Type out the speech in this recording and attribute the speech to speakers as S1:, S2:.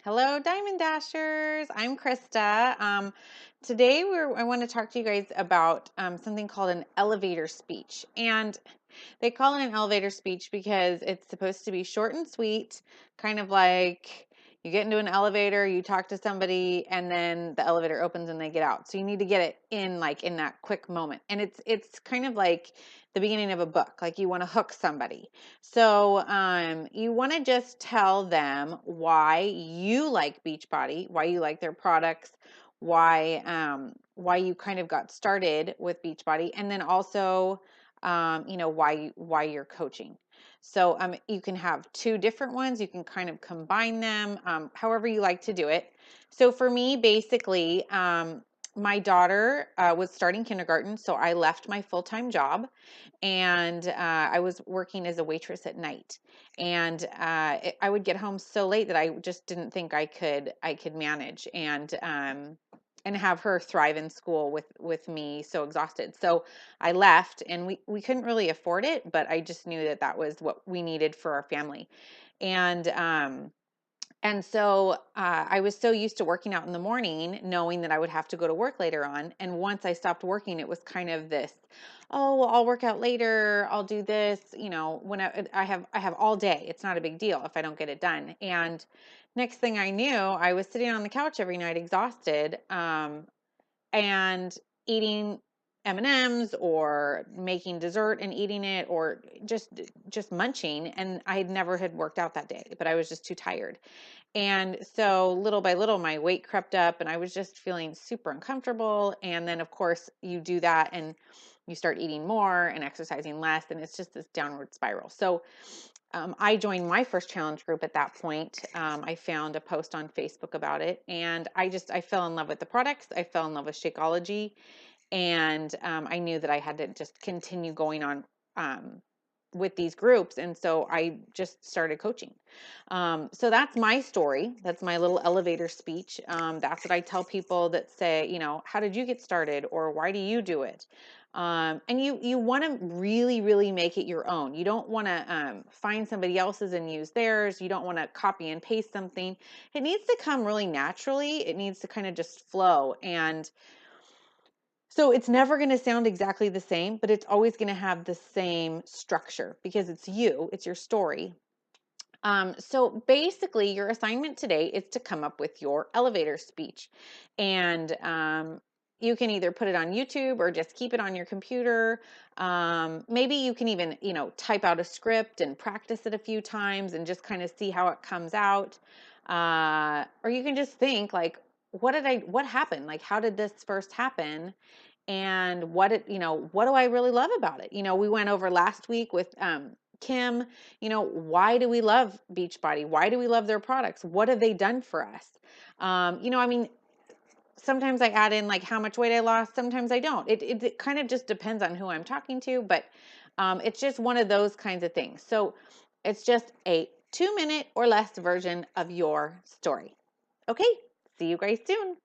S1: Hello, Diamond Dashers. I'm Krista. Today, I want to talk to you guys about something called an elevator speech. And they call it an elevator speech because it's supposed to be short and sweet, kind of like you get into an elevator, you talk to somebody, and then the elevator opens and they get out. So you need to get it in like in that quick moment. And it's kind of like the beginning of a book, like you want to hook somebody. So you want to just tell them why you like Beachbody, why you like their products, why you kind of got started with Beachbody, and then also why you're coaching. So you can have two different ones. You can kind of combine them, however you like to do it. So for me, basically, my daughter was starting kindergarten, so I left my full-time job, and I was working as a waitress at night. And I would get home so late that I just didn't think I could manage and have her thrive in school with me so exhausted. So I left, and we couldn't really afford it, but I just knew that that was what we needed for our family. And so I was so used to working out in the morning, knowing that I would have to go to work later on. And once I stopped working, it was kind of this, oh, well, I'll work out later. I'll do this, when I have all day. It's not a big deal if I don't get it done. And next thing I knew, I was sitting on the couch every night, exhausted, and eating M&Ms or making dessert and eating it, or just munching. And I never had worked out that day, but I was just too tired. And so little by little, my weight crept up and I was just feeling super uncomfortable. And then, of course, you do that and you start eating more and exercising less, and it's just this downward spiral. So I joined my first challenge group at that point. I found a post on Facebook about it, and I fell in love with the products. I fell in love with Shakeology, and I knew that I had to just continue going on with these groups, and so I just started coaching. So that's my story. That's my little elevator speech. That's what I tell people that say, how did you get started, or why do you do it? And you want to really, really make it your own. You don't want to find somebody else's and use theirs. You don't want to copy and paste something. It needs to come really naturally. It needs to kind of just flow. And so it's never going to sound exactly the same, but it's always going to have the same structure because it's you, it's your story. So basically, your assignment today is to come up with your elevator speech. And you can either put it on YouTube or just keep it on your computer. Maybe you can even, type out a script and practice it a few times and just kind of see how it comes out. Or you can just think like, what happened? Like, how did this first happen? And what do I really love about it? We went over last week with Kim, why do we love Beachbody? Why do we love their products? What have they done for us? I mean, sometimes I add in like how much weight I lost, sometimes I don't. It kind of just depends on who I'm talking to, but it's just one of those kinds of things. So it's just a 2-minute or less version of your story. Okay, see you guys soon.